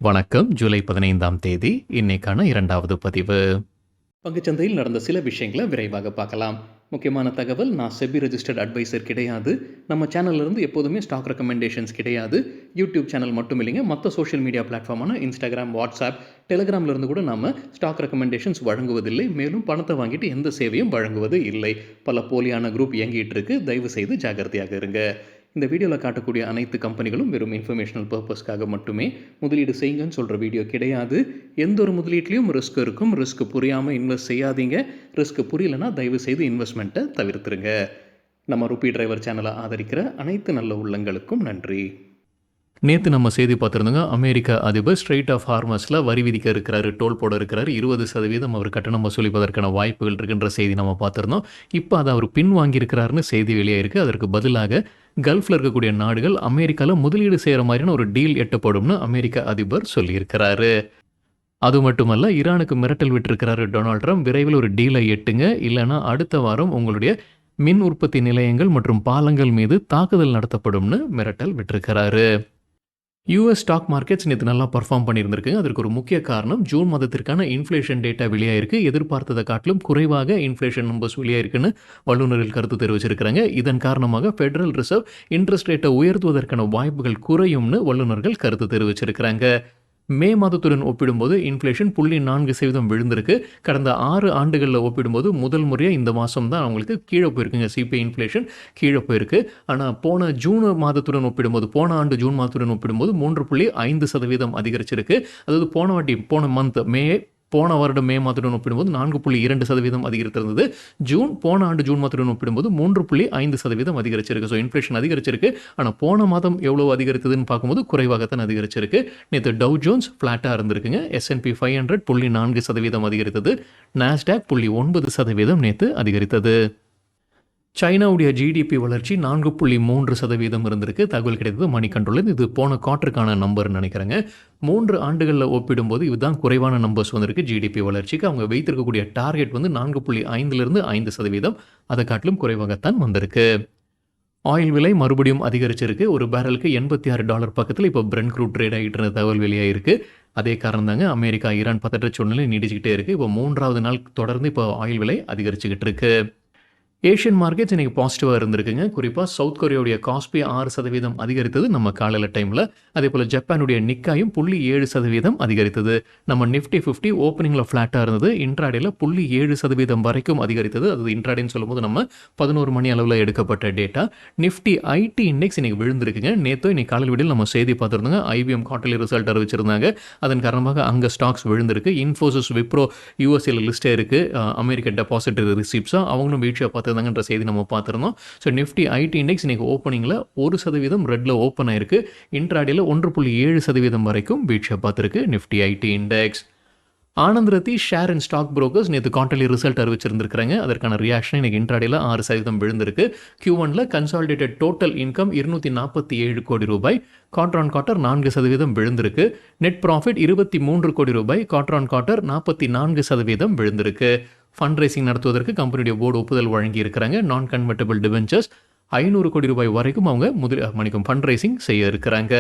வணக்கம். ஜூலை 15ஆம் தேதி இன்னைக்கான 2வது பதிவு. பங்குச்சந்தையில் நடந்த சில விஷயங்களை விரைவாக பார்க்கலாம். முக்கியமான தகவல், நான் செபி ரெஜிஸ்டர்ட் அட்வைசர் கிடையாது. நம்ம சேனல்ல இருந்து எப்போதுமே ஸ்டாக் ரெக்கமெண்டேஷன்ஸ் கிடையாது. யூடியூப் சேனல் மட்டும் இல்லைங்க, மற்ற சோஷியல் மீடியா பிளாட்ஃபார்மான இன்ஸ்டாகிராம், வாட்ஸ்அப், டெலிகிராம்ல இருந்து கூட நம்ம ஸ்டாக் ரெக்கமெண்டேஷன்ஸ் வழங்குவதில்லை. மேலும் பணத்தை வாங்கிட்டு எந்த சேவையும் வழங்குவது இல்லை. பல போலியான குரூப் இயங்கிட்டு இருக்கு. தயவு செய்து ஜாகிரதையாக இருங்க. இந்த வீடியோவில் காட்டக்கூடிய அனைத்து கம்பெனிகளும் வெறும் இன்ஃபர்மேஷனல் பர்பஸ்க்காக மட்டுமே முதலீடு செய்யுங்கன்னு சொல்கிற வீடியோ கிடையாது. எந்த ஒரு முதலீட்லையும் ரிஸ்க் இருக்கும். ரிஸ்க் புரியாமல் இன்வெஸ்ட் செய்யாதீங்க. ரிஸ்க் புரியலன்னா தயவு செய்து இன்வெஸ்ட்மெண்ட்டை தவிர்த்துருங்க. நம்ம ருபி டிரைவர் சேனலை ஆதரிக்கிற அனைத்து நல்ல உள்ளங்களுக்கும் நன்றி. நேற்று நம்ம செய்தி பார்த்துருந்தோங்க. அமெரிக்க அதிபர் ஸ்ட்ரெயிட் ஆஃப் ஹார்மஸில் வரி விதிக்க இருக்கிறாரு, டோல் போட இருக்கிறாரு. 20% அவர் கட்டணம் வசூலிப்பதற்கான வாய்ப்புகள் இருக்குன்ற செய்தி நம்ம பார்த்துருந்தோம். இப்போ அதை அவர் பின் வாங்கியிருக்கிறாருன்னு செய்தி வெளியே இருக்குது. அதற்கு பதிலாக கல்ஃபில் இருக்கக்கூடிய நாடுகள் அமெரிக்காவில் முதலீடு செய்கிற மாதிரியான ஒரு டீல் எட்டப்படும்னு அமெரிக்க அதிபர் சொல்லியிருக்கிறாரு. அது மட்டுமல்ல, ஈரானுக்கு மிரட்டல் விட்டுருக்கிறாரு டொனால்ட் ட்ரம்ப். விரைவில் ஒரு டீலை எட்டுங்க, இல்லைனா அடுத்த வாரம் உங்களுடைய மின் உற்பத்தி நிலையங்கள் மற்றும் பாலங்கள் மீது தாக்குதல் நடத்தப்படும்னு மிரட்டல் விட்டுருக்கிறாரு. யூஎஸ் ஸ்டாக் மார்க்கெட்ஸ் நேற்று நல்லா பர்ஃபார்ம் பண்ணியிருந்திருக்கு. அதற்கு ஒரு முக்கிய காரணம், ஜூன் மாதத்திற்கான இன்ஃப்ளேஷன் டேட்டா வெளியாயிருக்கு. எதிர்பார்த்ததை காட்டிலும் குறைவாக இன்ஃப்ளேஷன் நம்பர்ஸ் வெளியாயிருக்குன்னு வல்லுநர்கள் கருத்து தெரிவிச்சிருக்கிறாங்க. இதன் காரணமாக ஃபெடரல் ரிசர்வ் இன்ட்ரெஸ்ட் ரேட்டை உயர்த்துவதற்கான வாய்ப்புகள் குறையும்னு வல்லுநர்கள் கருத்து தெரிவிச்சிருக்கிறாங்க. மே மாதத்துடன் ஒப்பிடும்போது இன்ஃப்ளேஷன் 0.4% விழுந்திருக்கு. கடந்த 6 ஆண்டுகளில் ஒப்பிடும்போது முதல் முறையாக இந்த மாதம் தான் அவங்களுக்கு கீழே போயிருக்குங்க. சிபிஐ இன்ஃப்ளேஷன் கீழே போயிருக்கு. ஆனால் போன ஜூன் மாதத்துடன் ஒப்பிடும்போது, போன ஆண்டு ஜூன் மாதத்துடன் ஒப்பிடும்போது 3.5% அதிகரிச்சிருக்கு. அதாவது போன வருடம் மே மாதத்துடன் ஒப்பிடும்போது 4.2% அதிகரித்திருந்தது. போன ஆண்டு ஜூன் மாதத்துடன் ஒப்பிடும்போது 3.5% அதிகரிச்சிருக்கு. ஸோ இன்ஃப்ளேஷன் அதிகரிச்சிருக்கு. ஆனால் போன மாதம் எவ்வளோ அதிகரித்ததுன்னு பார்க்கும்போது குறைவாகத்தான் அதிகரிச்சிருக்கு. நேற்று டவ் ஜோன்ஸ் ஃப்ளாட்டாக இருந்திருக்குங்க. S&P 500 0.4% அதிகரித்தது. நாஸ்டாக் 0.9% நேற்று அதிகரித்தது. சைனாவுடைய ஜிடிபி வளர்ச்சி 4.3% இருந்திருக்கு. தகவல் கிடைத்தது மணி கண்ட்ரோல். இது போன குவார்ட்டருக்கான நம்பர்னு நினைக்கிறேங்க. 3 ஆண்டுகளில் ஒப்பிடும்போது இதுதான் குறைவான நம்பர்ஸ் வந்திருக்கு ஜிடிபி வளர்ச்சிக்கு. அவங்க வைத்திருக்கக்கூடிய டார்கெட் 4.5லிருந்து 5%. அதை காட்டிலும் குறைவாகத்தான் வந்திருக்கு. ஆயில் விலை மறுபடியும் அதிகரிச்சிருக்கு. ஒரு பேரலுக்கு $86 பக்கத்தில் இப்போ பிரெண்ட் க்ரூட் ட்ரேட் ஆகிட்டு இருந்த தகவல் வெளியாயிருக்கு. அதே காரணம் தாங்க, அமெரிக்கா ஈரான் பதற்ற சூழ்நிலை நீடிச்சுக்கிட்டே இருக்குது. இப்போ 3வது நாள் தொடர்ந்து இப்போ ஆயில் விலை அதிகரிச்சுக்கிட்டு இருக்கு. ஏஷியன் மார்க்கெட்ஸ் இன்றைக்கி பாசிட்டிவாக இருந்திருக்குங்க. குறிப்பாக சவுத் கொரியாவுடைய காஸ்பி 6% அதிகரித்தது நம்ம காலையில் டைமில். அதே போல் ஜப்பானுடைய நிக்காயும் 0.7% அதிகரித்தது. நம்ம நிஃப்டி 50 ஓப்பனிங்கில் ஃப்ளாட்டாக இருந்தது. இன்ட்ராடேயில் 0.7% வரைக்கும் அதிகரித்தது. அது இன்ட்ராடேன்னு சொல்லும்போது நம்ம 11 மணி அளவில் எடுக்கப்பட்ட டேட்டா. நிஃப்டி ஐடி இண்டெக்ஸ் இன்றைக்கி விழுந்திருக்குங்க. நேற்று இன்னைக்கு காலையில் வீடியில் நம்ம செய்தி பார்த்துருந்தோங்க. IBM குவார்ட்டர்லி ரிசல்ட் அறிவிச்சிருந்தாங்க. அதன் காரணமாக அங்கே ஸ்டாக்ஸ் விழுந்திருக்கு. இன்ஃபோசிஸ், விப்ரோ யூஎஸ்ஏல லிஸ்டே இருக்குது. அமெரிக்க டெபாசிட்டரி ரிசீப்ஸாக அவங்களும் வீழ்ச்சியாக பார்த்துருந்தாங்கன்ற செய்தி நம்ம பார்த்துருந்தோம். ஸோ நிஃப்டி ஐடி இண்டெக்ஸ் இன்றைக்கி ஓப்பனிங்கில் 1% ரெட்டில் ஓப்பன் ஆயிருக்கு. இன்ட்ராடேயில் 1.7% வரைக்கும் வீழ்ச்சியாக பார்த்துருக்கு Nifty IT index. Anand Rathi share and stock brokers நேற்று குவார்ட்டர்லி ரிசல்ட் அறிவிச்சிருந்திருக்காங்க. அதற்கான ரியாக்ஷன் இன்னைக்கு இன்ட்ராடேயில் 6% விழுந்திருக்கு. Q1 கன்சாலிடேட்டட் டோட்டல் இன்கம் 247 கோடி ரூபாய், குவார்டர் ஆன் குவார்ட்டர் 4% விழுந்திருக்கு. நெட் ப்ராஃபிட் 23 கோடி ரூபாய், குவார்டர் ஆன் குவார்ட்டர் 44% விழுந்திருக்கு. ஃபண்ட் ரைசிங் நடத்துவதற்கு கம்பெனியுடைய போர்டு ஒப்புதல் வழங்கி இருக்கிறாங்க. நான் கன்வெர்ட்டபிள் டிபென்ச்சர்ஸ் 500 கோடி ரூபாய் வரைக்கும் அவங்க ஃபண்ட் ரைசிங் செய்ய இருக்கிறாங்க.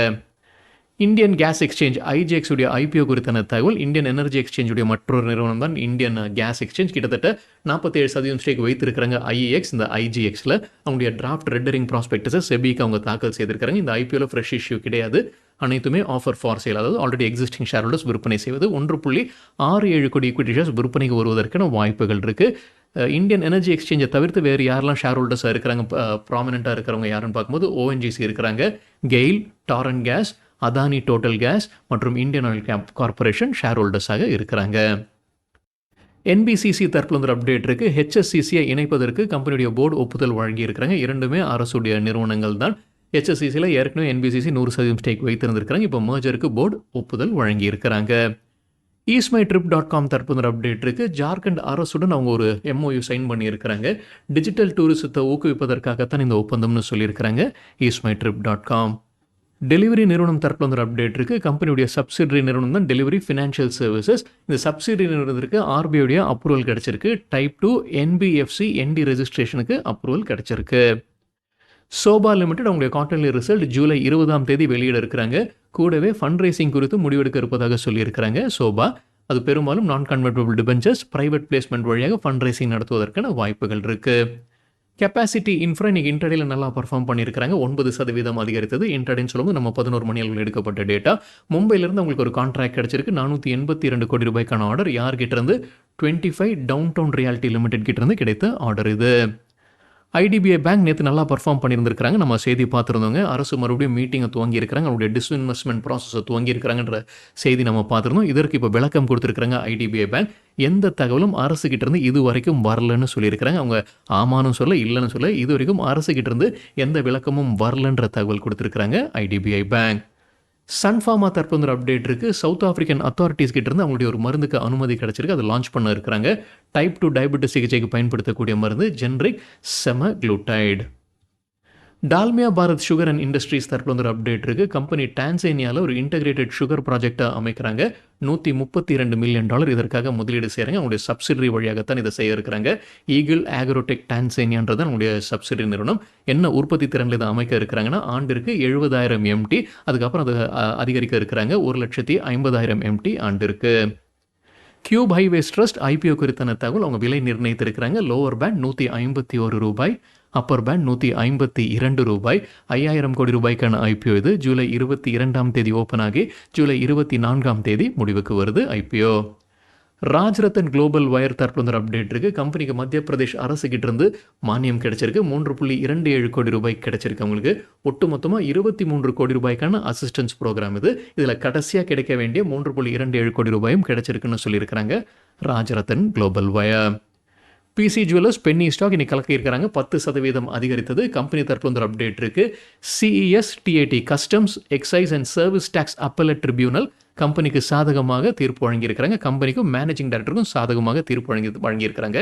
இந்தியன் கேஸ் எக்ஸ்சேஞ்ச் IGX உடைய IPO குறித்தான தகவல். இந்தியன் எனர்ஜி எக்ஸ்சேஞ்சுடைய மற்றொரு நிறுவனம் தான் இந்தியன் கேஸ் எக்ஸ்சேஞ்ச். கிட்டத்தட்ட 47% ஸ்டேக் வைத்திருக்கிறாங்க IEX. இந்த IGXல அவங்களுடைய டிராஃப்ட் ரெண்டரிங் ப்ராஸ்பெக்டஸை செபிக்கு அவங்க தாக்கல் செய்திருக்கிறாங்க. இந்த IPOவில் ஃப்ரெஷ் இஷ்யூ கிடையாது. அனைத்துமே ஆஃபர் ஃபார் சேல், அதாவது ஆல்ரெடி எக்ஸிஸ்டிங் ஷேர் ஹோல்டர்ஸ் விற்பனை செய்வது. 1.67 கோடி ஈக்விட்டி ஷேர்ஸ் விற்பனைக்கு வருவதற்கான வாய்ப்புகள் இருக்குது. இந்தியன் எனர்ஜி எக்ஸ்சேஞ்சை தவிர்த்து வேறு யாரெல்லாம் ஷேர் ஹோல்டர்ஸாக இருக்கிறாங்க, ப்ராமினெண்ட்டாக இருக்கிறவங்க யாருன்னு பார்க்கும்போது ONGC இருக்கிறாங்க, GAIL, Torrent gas, Adani Total gas மற்றும் இந்தியன் ஆயில் கார்பரேஷன் ஷேர் ஹோல்டர்ஸாக இருக்கிறாங்க. NBCC தரப்புல ஒரு அப்டேட் இருக்குது. HSCCயை இணைப்பதற்கு கம்பெனியுடைய போர்டு ஒப்புதல் வழங்கி இருக்கிறாங்க. இரண்டுமே அரசுடைய நிறுவனங்கள் தான். HSCCயில் ஏற்கனவே NBCC 100% ஸ்டேக் வைத்திருந்திருக்கிறாங்க. இப்போ மர்ஜருக்கு போர்டு ஒப்புதல் வழங்கி இருக்கிறாங்க. eastmytrip.com தரப்புல ஒரு அப்டேட் இருக்குது. ஜார்க்கண்ட் அரசுடன் அவங்க ஒரு MOU சைன் பண்ணியிருக்கிறாங்க. டிஜிட்டல் டூரிசத்தை ஊக்குவிப்பதற்காகத்தான் இந்த ஒப்பந்தம்னு சொல்லியிருக்கிறாங்க. eastmytrip.com. டெலிவரி நிறுவனம் தரப்பில் ஒரு அப்டேட் இருக்குது. கம்பெனியுடைய சப்சிடரி நிறுவனம் தான் டெலிவரி ஃபினான்ஷியல் சர்வீசஸ். இந்த சப்சிடரி நிறுவனத்திற்கு RBI அப்ரூவல் கிடச்சிருக்கு. டைப் 2 NBFC ND ரெஜிஸ்ட்ரேஷனுக்கு அப்ரூவல் கிடச்சிருக்கு. சோபா லிமிடெட் அவங்களுடைய குவார்ட்டர்லி ரிசல்ட் ஜூலை 20ஆம் தேதி வெளியிட இருக்கிறாங்க. கூடவே ஃபண்ட் ரைசிங் குறித்து முடிவெடுக்க இருப்பதாக சொல்லியிருக்கிறாங்க சோபா. அது பெரும்பாலும் நான் கன்வெர்ட்டிபிள் டிபென்ச்சர்ஸ், பிரைவேட் பிளேஸ்மெண்ட் வழியாக ஃபண்ட் ரைசிங் நடத்துவதற்கான வாய்ப்புகள் இருக்கு. கெப்பாசிட்டி இன்ஃப்ரா இன்னைக்கு இன்டர்டேல நல்லா பர்ஃபார்ம் பண்ணியிருக்காங்க. 9% அதிகரித்தது. இன்டர்டேன்னு சொல்லும்போது நம்ம 11 மணி அளவில் எடுக்கப்பட்ட டேட்டா. மும்பையிலிருந்து அவங்களுக்கு ஒரு கான்ட்ராக்ட் கிடைச்சிருக்கு. 482 கோடி ரூபாய்க்கான ஆர்டர். யார்கிட்ட இருந்து? 25 டவுன் டவுன் ரியாலிட்டி லிமிடெட் கிட்ட இருந்து கிடைத்த ஆர்டர் இது. ஐடிபிஐ பேங்க் நேற்று நல்லா பர்ஃபார்ம் பண்ணியிருந்திருக்காங்க. நம்ம செய்தி பார்த்துருந்தோங்க. அரசு மறுபடியும் மீட்டிங்கை துவங்கி இருக்கிறாங்க. அவங்களுடைய டிஸ்இன்வெஸ்ட்மெண்ட் ப்ராசஸை துவங்கி இருக்கிறாங்கன்ற செய்தி நம்ம பார்த்துருந்தோம். இதற்கு இப்போ விளக்கம் கொடுத்துருக்காங்க ஐடிபிஐ பேங்க். எந்த தகவலும் அரசு கிட்ட இருந்து இது வரைக்கும் வரலன்னு சொல்லியிருக்கிறாங்க. அவங்க ஆமான்னு சொல்ல, இல்லைன்னு சொல்ல, இது வரைக்கும் அரசு கிட்ட இருந்து எந்த விளக்கமும் வரலன்ற தகவல் கொடுத்துருக்காங்க ஐடிபிஐ பேங்க். சன்ஃபார்மா தற்போது ஒரு அப்டேட் இருக்குது. சவுத் ஆஃப்ரிக்கன் அத்தாரிட்டிஸ் கிட்ட இருந்து அவங்களுடைய ஒரு மருந்துக்கு அனுமதி கிடைச்சிருக்கு. அதை லான்ச் பண்ண இருக்கிறாங்க. டைப் 2 டயபெட்டிஸ் சிகிச்சைக்கு பயன்படுத்தக்கூடிய மருந்து generic semaglutide. Dalmia Bharat sugar and industries தரப்புல ஒரு அப்டேட் இருக்குது. கம்பெனி டான்சேனியாவில் ஒரு இன்டகிரேட்டட் சுகர் ப்ராஜெக்டை அமைக்கிறாங்க. $132 மில்லியன் இதற்காக முதலீடு செய்கிறாங்க. அவங்களுடைய சப்சிடரி வழியாகத்தான் இதை செய்ய இருக்கிறாங்க. ஈகிள் ஆக்ரோடெக் டான்சேனியான்றது அவங்களுடைய சப்சிடரி நிறுவனம். என்ன உற்பத்தி திறனில் இதை அமைக்க இருக்கிறாங்கன்னா ஆண்டிற்கு 70,000 MT, அதுக்கப்புறம் அதை அதிகரிக்க இருக்கிறாங்க 1,50,000 MT ஆண்டிற்கு. கியூப் ஹைவேஸ் ட்ரஸ்ட் IPO குறித்தான தகவல் அவங்க விலை நிர்ணயித்திருக்கிறாங்க. லோவர் பேண்ட் $151, அப்பர் பேண்ட் $152, 5,000 கோடி ரூபாய்க்கான IPO இது. ஜூலை 22ஆம் தேதி ஓப்பன் ஆகி ஜூலை 24ஆம் தேதி முடிவுக்கு வருது IPO. ராஜ்ரத்தன் குளோபல் வயர் தற்போது அப்டேட் இருக்குது. கம்பெனிக்கு மத்திய பிரதேஷ் அரசு கிட்ட இருந்து மானியம் கிடைச்சிருக்கு. 3.27 கோடி ரூபாய் கிடைச்சிருக்கு அவங்களுக்கு. ஒட்டுமொத்தமாக 23 கோடி ரூபாய்க்கான அசிஸ்டன்ஸ் ப்ரோக்ராம் இது. இதில் கடைசியாக கிடைக்க வேண்டிய 3.27 கோடி ரூபாயும் கிடைச்சிருக்குன்னு சொல்லியிருக்கிறாங்க Rajratan global wire. PC jewellers penny stock இன்னைக்கு கலக்கியிருக்கிறாங்க. 10% அதிகரித்தது. கம்பெனி தரப்புல ஒரு அப்டேட் இருக்கு. CES TAT customs excise and service tax appellate tribunal கம்பெனிக்கு சாதகமாக தீர்ப்பு வழங்கியிருக்கிறாங்க. கம்பெனிக்கும் மேனேஜிங் டைரக்டருக்கும் சாதகமாக தீர்ப்பு வழங்கியிருக்கிறாங்க.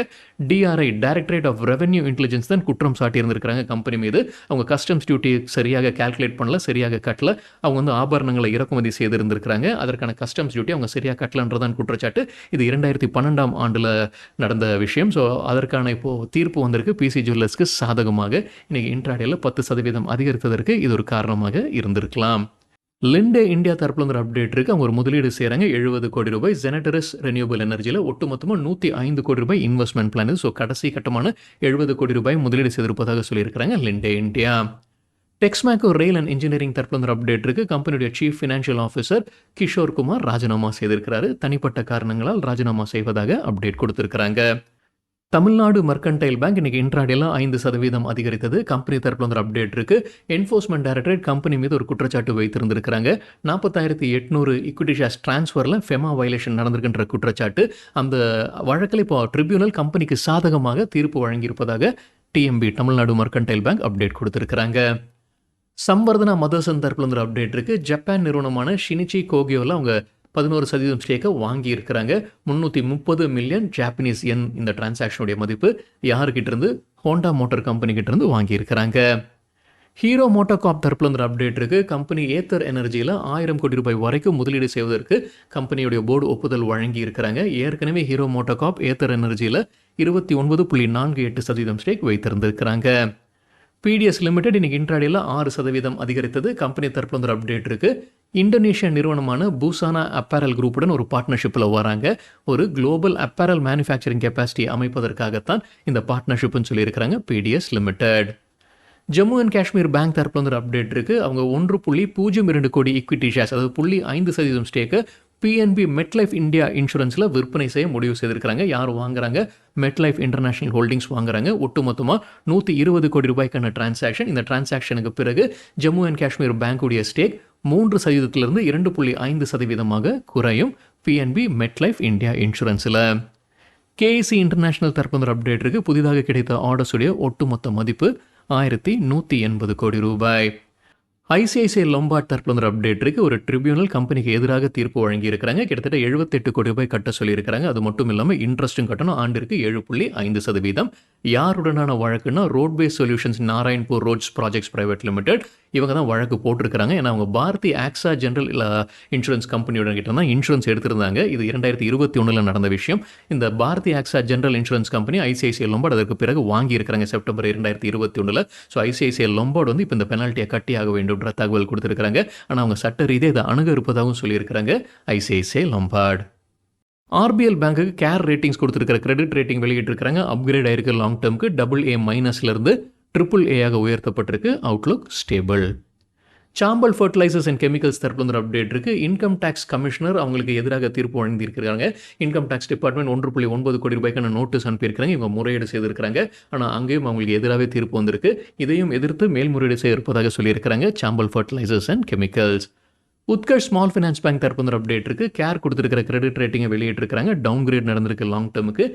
DRI directorate of revenue intelligence தான் குற்றம் சாட்டியிருந்திருக்கிறாங்க கம்பெனி மீது. அவங்க கஸ்டம்ஸ் டியூட்டி சரியாக கால்குலேட் பண்ணல, சரியாக கட்டல. அவங்க வந்து ஆபரணங்களை இறக்குமதி செய்திருந்திருக்கிறாங்க. அதற்கான கஸ்டம்ஸ் டியூட்டி அவங்க சரியாக கட்டலன்றதான் குற்றச்சாட்டு. இது 2012ஆம் ஆண்டில் நடந்த விஷயம். ஸோ அதற்கான இப்போது தீர்ப்பு வந்திருக்கு. பிசி ஜுவல்லர்ஸ்க்கு சாதகமாக. இன்னைக்கு இன்ட்ராடேல 10% அதிகரித்ததற்கு இது ஒரு காரணமாக இருந்திருக்கலாம். லிண்டே இந்தியா தரப்புல ஒரு அப்டேட் இருக்குது. அவங்க ஒரு முதலீடு செய்கிறாங்க. 70 கோடி ரூபாய் ஜெனடரஸ் ரெனியூபிள் எனர்ஜியில். ஒட்டுமொத்தமாக 105 கோடி ரூபாய் இன்வெஸ்ட்மெண்ட் பிளான் இது. ஸோ கடைசி கட்டமான 70 கோடி ரூபாய் முதலீடு செய்திருப்பதாக சொல்லியிருக்கிறாங்க Linde India. Texmaco rail and engineering தரப்புல ஒரு அப்டேட் இருக்குது. கம்பெனியுடைய chief financial officer Kishore Kumar ராஜினாமா செய்திருக்கிறாரு. தனிப்பட்ட காரணங்களால் ராஜினாமா செய்வதாக அப்டேட் கொடுத்திருக்கிறாங்க. தமிழ்நாடு மர்கன்டைல் பேங்க் இன்னைக்கு இன்ட்ராடேல 5% அதிகரித்தது. கம்பெனி தரப்புல ஒரு அப்டேட் இருக்கு. என்ஃபோர்ஸ்மெண்ட் டைரக்டரேட் கம்பெனி மீது ஒரு குற்றச்சாட்டு வைத்திருந்திருக்கிறாங்க. 40,800 ஈக்விட்டி ஷேர்ஸ் டிரான்ஸ்ஃபரில் ஃபெமா வயலேஷன் நடந்திருக்கின்ற குற்றச்சாட்டு. அந்த வழக்கில் இப்போ ட்ரிபியூனல் கம்பெனிக்கு சாதகமாக தீர்ப்பு வழங்கியிருப்பதாக TMB Tamil Nadu mercantile bank update கொடுத்திருக்கிறாங்க. சம்வர்தனா மதர்சன் தரப்புல ஒரு அப்டேட் இருக்கு. ஜப்பான் நிறுவனமான ஷினிச்சி கோகியோவில் அவங்க 11% ஸ்டேக்கை வாங்கியிருக்கிறாங்க. 330 மில்லியன் ஜாப்பனீஸ் யென் இந்த டிரான்சாக்ஷனுடைய மதிப்பு. யாருக்கிட்ட இருந்து? ஹோண்டா மோட்டார் கம்பெனி கிட்ட இருந்து வாங்கியிருக்கிறாங்க. ஹீரோ மோட்டோகார்ப் தரப்புல ஒரு அப்டேட் இருக்குது. கம்பெனி ஏத்தர் எனர்ஜியில் 1000 கோடி ரூபாய் வரைக்கும் முதலீடு செய்வதற்கு கம்பெனியுடைய போர்டு ஒப்புதல் வழங்கி இருக்கிறாங்க. ஏற்கனவே ஹீரோ மோட்டோகார்ப் ஏத்தர் எனர்ஜியில் 29.48% ஸ்டேக் வைத்திருந்திருக்கிறாங்க. PDS லிமிடெட் இன்னைக்கு இன்ட்ராடேல 6% அதிகரித்தது. கம்பெனி தரப்புல ஒரு அப்டேட் இருக்கு. இந்தோனேஷியா நிறுவனமான பூசானா அப்பேரல் குரூப்புடன் ஒரு பார்ட்னர்ஷிப்பில் வராங்க. ஒரு குளோபல் அப்பேரல் மேனுஃபேக்சரிங் கெப்பாசிட்டி அமைப்பதற்காகத்தான் இந்த பார்ட்னர்ஷிப்னு சொல்லியிருக்கிறாங்க PDS limited. Jammu and Kashmir bank தரப்புல ஒரு அப்டேட் இருக்கு. அவங்க 1.02 கோடி ஈக்விட்டி ஷேர்ஸ், அதாவது 0.5% ஸ்டேக்கு PNB மெட்லைஃப் இந்தியா இன்சூரன்ஸில் விற்பனை செய்ய முடிவு செய்திருக்கிறாங்க. யார் வாங்குறாங்க? மெட்லைஃப் இன்டர்நேஷனல் ஹோல்டிங்ஸ் வாங்குறாங்க. ஒட்டுமொத்தமாக 120 கோடி ரூபாய்க்கான டிரான்சாக்ஷன். இந்த டிரான்சாக்ஷனுக்கு பிறகு ஜம்மு அண்ட் காஷ்மீர் பேங்குடைய ஸ்டேக் 3%லிருந்து 2.5% குறையும் PNB மெட்லைஃப் இந்தியா இன்சூரன்ஸில். KEC இன்டர்நேஷனல் தரப்புல ஒரு அப்டேட் இருக்குது. புதிதாக கிடைத்த ஆர்டர்ஸுடைய ஒட்டுமொத்த மதிப்பு 1,180 கோடி ரூபாய். ஐசிஐசிஐ லொம்பார்ட் தரப்புல ஒரு அப்டேட் இருக்கு. ஒரு ட்ரிபியூனல் கம்பெனிக்கு எதிராக தீர்ப்பு வழங்கியிருக்கிறாங்க. கிட்டத்தட்ட 78 கோடி ரூபாய் கட்ட சொல்லியிருக்கிறாங்க. அது மட்டும் இல்லாம இன்ட்ரெஸ்ட்டும் கட்டணும். ஆண்டிற்கு 7.5%. யாருடனான வழக்குன்னா roadways solutions Narayanpur roads projects private limited. இவங்க தான் வழக்கு போட்டிருக்கிறாங்க. ஏன்னா அவங்க பாரதி ஆக்ஸா ஜெனரல் இன்சூரன்ஸ் கம்பெனியோட கிட்ட தான் இன்சூரன்ஸ் எடுத்திருந்தாங்க. இது 2021 நடந்த விஷயம். இந்த Bharti AXA general insurance company ICICI Lombard அதற்கு பிறகு வாங்கியிருக்கிறாங்க செப்டம்பர் 2021. ஸோ ஐசிஐசிஐ லொம்பார்ட் வந்து இப்போ இந்த பெனால்ட்டியை கட்டி ஆக வேண்டும்ன்ற தகவல் கொடுத்திருக்கிறாங்க. ஆனால் அவங்க சட்ட ரீதியாக இதை அணுக இருப்பதாகவும் சொல்லியிருக்கிறாங்க ஐசிஐசிஐ லொம்பார்ட். ஆர்பிஎல் பேங்க்குக்கு கேர் ரேட்டிங்ஸ் கொடுத்துருக்கிற கிரெடிட் ரேட்டிங் வெளியிட்டிருக்கிறாங்க. அப்கிரேட் ஆயிருக்கு லாங் டேர்முக்கு AA- AAA உயர்த்தப்பட்டிருக்கு. Outlook stable. Chambal fertilisers and chemicals தரப்புல ஒரு அப்டேட் இருக்கு. இன்கம் டேக்ஸ் கமிஷனர் அவங்களுக்கு எதிராக தீர்ப்பு வழங்கியிருக்கிறாங்க. இன்கம் டேக்ஸ் டிபார்ட்மெண்ட் 1.9 கோடி ரூபாய்க்கான நோட்டீஸ் அனுப்பியிருக்கிறாங்க. இவங்க முறையீடு செய்திருக்கிறாங்க. ஆனால் அங்கேயும் அவங்களுக்கு எதிராகவே தீர்ப்பு வந்திருக்கு. இதையும் எதிர்த்து மேல்முறையீடு செய்ய இருப்பதாக சொல்லியிருக்கிறாங்க Chambal fertilisers and chemicals. Utkarsh small finance bank தரப்பு ஒரு அப்டேட் இருக்கு. கேர் கொடுத்துருக்கிற கிரெடிட் ரேட்டிங்கை வெளியிட்டிருக்காங்க. டவுன் கிரேட் நடந்திருக்கு லாங் டேர்முக்கு.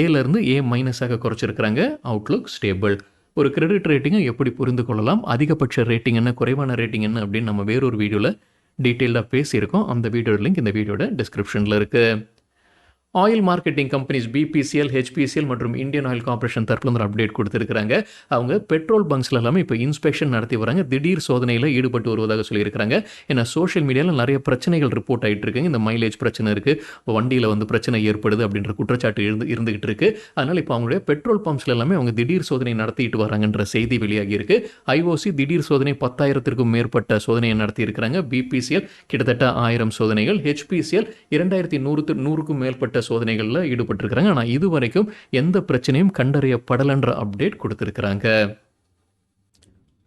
ஏலேருந்து A- குறைச்சிருக்கிறாங்க. Outlook stable. ஒரு கிரெடிட் ரேட்டிங்கை எப்படி புரிந்து கொள்ளலாம், அதிகபட்ச ரேட்டிங் என்ன, குறைவான ரேட்டிங் என்ன அப்படின்னு நம்ம வேறொரு வீடியோவில் டீட்டெயிலாக பேசியிருக்கோம். அந்த வீடியோட லிங்க் இந்த வீடியோட டிஸ்கிரிப்ஷனில் இருக்குது. Oil marketing companies BPCL, HPCL மற்றும் இந்தியன் ஆயில் கார்பரேஷன் தரப்புல ஒரு அப்டேட் கொடுத்துருக்காங்க. அவங்க பெட்ரோல் பங்க்ஸ்ல எல்லாமே இப்போ இன்ஸ்பெக்ஷன் நடத்தி வராங்க. திடீர் சோதனையில் ஈடுபட்டு வருவதாக சொல்லியிருக்காங்க. ஏன்னா சோஷியல் மீடியாவில் நிறைய பிரச்சனைகள் ரிப்போர்ட் ஆகிட்டு இருக்குங்க. இந்த மைலேஜ் பிரச்சனை இருக்குது, வண்டியில் வந்து பிரச்சனை ஏற்படுது அப்படின்ற குற்றச்சாட்டு இருந்துகிட்டு இருக்கு. அதனால் இப்போ அவங்களுடைய பெட்ரோல் பம்ப்ஸ்ல எல்லாமே அவங்க திடீர் சோதனை நடத்திட்டு வராங்கன்ற செய்தி வெளியாகி இருக்கு. ஐஓசி திடீர் சோதனை 10,000க்கும் மேற்பட்ட சோதனையை நடத்தி இருக்கிறாங்க. பிபிசிஎல் கிட்டத்தட்ட 1000 சோதனைகள், ஹெச்பிசிஎல் 2100க்கும் மேற்பட்ட சோதனைகளில் ஈடுபட்டிருக்கிறாங்க. ஆனால் இதுவரைக்கும் எந்த பிரச்சனையும் கண்டறியப்படலன்ற அப்டேட் கொடுத்திருக்கிறாங்க.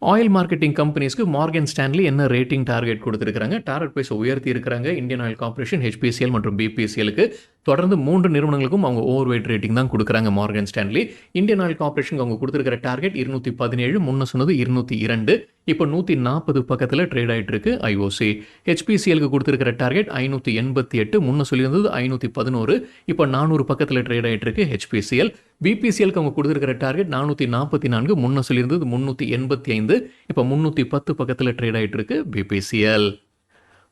ஆயில் மார்க்கெட்டிங் கம்பெனிஸ்க்கு மார்கன் ஸ்டான்லி என்ன ரேட்டிங் டார்கெட் கொடுத்திருக்கிறாங்க. டார்கெட் பிரைஸ் உயர்த்தி இருக்கிறாங்க. இந்தியன் ஆயில் கார்பரேஷன், ஹெச்பிசிஎல் மற்றும் பிபிசிஎலுக்கு தொடர்ந்து 3 நிறுவனங்களுக்கும் அவங்க ஓவர் வெயிட் ரேட்டிங் தான் கொடுக்குறாங்க Morgan Stanley. Indian oil corporation அவங்க கொடுத்துருக்கிற டார்கெட் 217, முன்ன சொன்னது 202, இப்போ 140 பக்கத்தில் ட்ரேட் ஆகிட்டு இருக்கு ஐஓசி. ஹெச்பிசிஎலுக்கு கொடுத்துருக்கிற டார்கெட் 588, முன்ன சொல்லியிருந்தது 511, இப்போ 400 பக்கத்தில் ட்ரேட் ஆகிட்டு இருக்கு ஹெச்பிசிஎல். பிபிசிஎலுக்கு அவங்க கொடுத்துருக்கிற டார்கெட் 444, முன்ன சொல்லியிருந்தது 385, இப்போ 310 பக்கத்தில் ட்ரேட் ஆகிட்டு இருக்கு பிபிசிஎல்.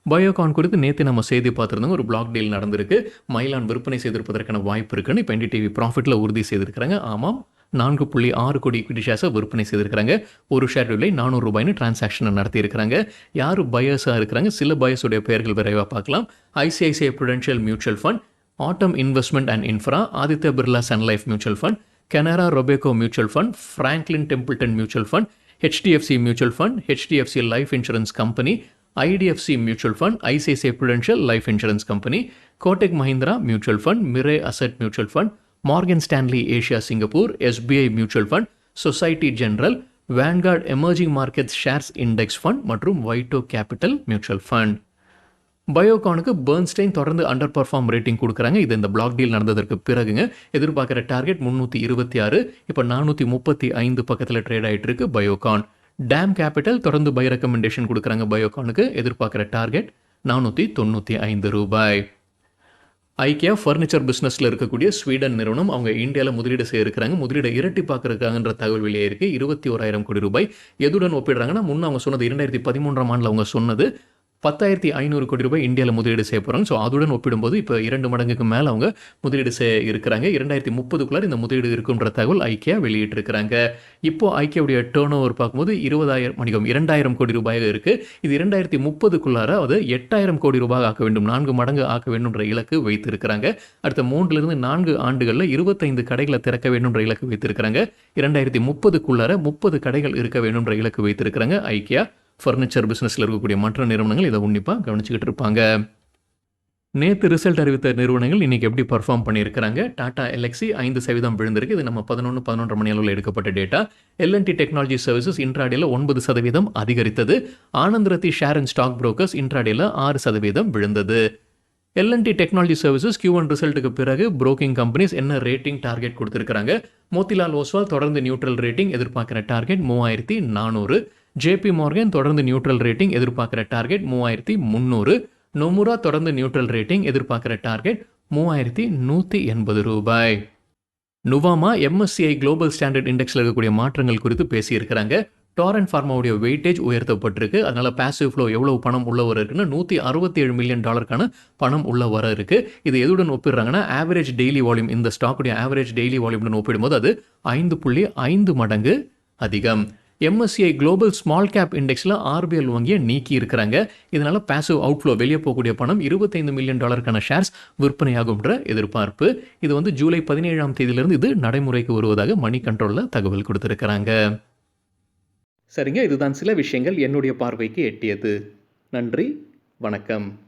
பயோகான் குறித்து நேற்று நம்ம செய்தி பார்த்துருந்தோங்க. ஒரு பிளாக் டீல் நடந்திருக்கு. மைலான் விற்பனை செய்திருப்பதற்கான வாய்ப்பு இருக்குன்னு இப்போ என்டிடிவி ப்ராஃபிட்டில் உறுதி செய்திருக்கிறாங்க. ஆமாம், 4.6 கோடி ஈக்விட்டி ஷேர்ஸை விற்பனை செய்திருக்கிறாங்க. ஒரு ஷேர் விலை 400 ரூபாய்னு டிரான்சாக்ஷனை நடத்தியிருக்கிறாங்க. யார் பயர்ஸாக இருக்கிறாங்க, சில பயர்ஸுடைய பெயர்கள் விரைவாக பார்க்கலாம். ICICI prudential mutual fund, Authum investment and infra, Aditya Birla sun life mutual fund, Canara Robeco mutual fund, Franklin Templeton mutual fund, HDFC mutual fund, HDFC life insurance company, IDFC mutual fund, ICICI prudential life insurance company, Kotak Mahindra mutual fund, Mirae asset mutual fund, Morgan Stanley Asia Singapore, SBI mutual fund, Societe Generale, Vanguard emerging markets shares index fund மற்றும் Whiteoak capital mutual fund. பயோகானுக்கு Bernstein தொடர்ந்து under perform rating கொடுக்குறாங்க. இது இந்த black deal நடந்ததற்கு பிறகுங்க. எதிர்பார்க்குற target 326, இப்போ 435 பக்கத்தில் trade ஆகிட்டு இருக்கு பயோகான். டேம் கேபிட்டல் தொடர்ந்து பை ரெக்கமெண்டேஷன் கொடுக்குறாங்க பயோகானுக்கு. எதிர்பார்க்குற டார்கெட் 495 ரூபாய். ஐக்கியா ஃபர்னிச்சர் பிஸ்னஸில் இருக்கக்கூடிய ஸ்வீடன் நிறுவனம் அவங்க இந்தியாவில் முதலீடு செய்ய இருக்கிறாங்க. முதலீடு இரட்டிப்பாக்குறதுக்காகன்ற தகவல் வெளியே இருக்குது. 21,000 கோடி ரூபாய். எதுடன் ஒப்பிடுறாங்கன்னா, முன்னே அவங்க சொன்னது 2013ஆம் ஆண்டில் அவங்க சொன்னது 10,500 கோடி ரூபாய் இந்தியாவில் முதலீடு செய்ய போகிறாங்க. ஸோ அதுடன் ஒப்பிடும்போது இப்போ 2 மடங்குக்கு மேலே அவங்க முதலீடு செய்ய இருக்கிறாங்க. 2030க்குள்ளார இந்த முதலீடு இருக்குன்ற தகவல் ஐக்கியா வெளியிட்டிருக்கிறாங்க. இப்போ ஐக்கியாவுடைய டேர்ன் ஓவர் பார்க்கும்போது 2,000 கோடி ரூபாயாக இருக்குது. இது 2030க்குள்ளார அது 8,000 கோடி ரூபாய் ஆக்க வேண்டும், 4 மடங்கு ஆக்க வேண்டும்ன்ற இலக்கு வைத்திருக்கிறாங்க. அடுத்த 3 4 ஆண்டுகளில் 25 கடைகளை திறக்க வேண்டும்ன்ற இலக்கு வைத்திருக்கிறாங்க. 2030க்குள்ளார 30 கடைகள் இருக்க வேண்டும்ன்ற இலக்கு வைத்திருக்கிறாங்க ஐக்கியா. ஃபர்னிச்சர் பிஸ்னஸில் இருக்கக்கூடிய மற்ற நிறுவனங்கள் இதை உன்னிப்பாக கவனிச்சுக்கிட்டு இருப்பாங்க. நேற்று ரிசல்ட் அறிவித்த நிறுவனங்கள் இன்றைக்கி எப்படி பர்ஃபார்ம் பண்ணியிருக்கிறாங்க. டாடா எல்எக்ஸி 5% விழுந்திருக்கு. இது நம்ம 11 மணி அளவில் எடுக்கப்பட்ட டேட்டா. எல்என்டி டெக்னாலஜி சர்வீசஸ் இன்ட்ராடேல 9% அதிகரித்தது. Anand Rathi share and stock brokers இன்ட்ராடேல 6% விழுந்தது. எல்என்டி டெக்னாலஜி சர்வீசஸ் Q1 ரிசல்ட்டுக்கு பிறகு புரோக்கிங் கம்பெனிஸ் என்ன ரேட்டிங் டார்கெட் கொடுத்துருக்காங்க. மோத்திலால் ஓஸ்வால் தொடர்ந்து நியூட்ரல் ரேட்டிங், எதிர்பார்க்குற டார்கெட் 3,400. ஜேபி மார்கன் தொடர்ந்து நியூட்ரல் ரேட்டிங், எதிர்பார்க்குற டார்கெட் 3,300. நொமுரா தொடர்ந்து நியூட்ரல் ரேட்டிங், எதிர்பார்க்குற டார்கெட் 3,180 ரூபாய். நுவாமா எம்எஸ்சிஐ குளோபல் ஸ்டாண்டர்ட் இண்டெக்ஸில் இருக்கக்கூடிய மாற்றங்கள் குறித்து பேசியிருக்கிறாங்க. டாரண்ட் ஃபார்மாவுடைய வெயிட்டேஜ் உயர்த்தப்பட்டிருக்கு. அதனால பாசிவ் ஃப்ளோ எவ்வளவு பணம் உள்ள வர இருக்குன்னா $167 மில்லியன் பணம் உள்ள வர இருக்கு. இது எதுடன் ஒப்பிடுறாங்கன்னா ஆவரேஜ் டெய்லி வால்யூம், இந்த ஸ்டாக்குடைய ஆவரேஜ் டெய்லி வால்யூம்னு ஒப்பிடும்போது அது 5.5 மடங்கு அதிகம். MSCI குளோபல் ஸ்மால் கேப் இண்டெக்ஸில் RBL வங்கியை நீக்கி இருக்கிறாங்க. இதனால பாசிவ் அவுட்ஃப்ளோ, வெளியே போகக்கூடிய பணம் $25 மில்லியன் ஷேர்ஸ் விற்பனையாகும்ன்ற எதிர்பார்ப்பு. இது வந்து ஜூலை 17ஆம் தேதியிலிருந்து இது நடைமுறைக்கு வருவதாக மணி கண்ட்ரோலில் தகவல் கொடுத்திருக்கிறாங்க. சரிங்க, இதுதான் சில விஷயங்கள் என்னுடைய பார்வைக்கு எட்டியது. நன்றி, வணக்கம்.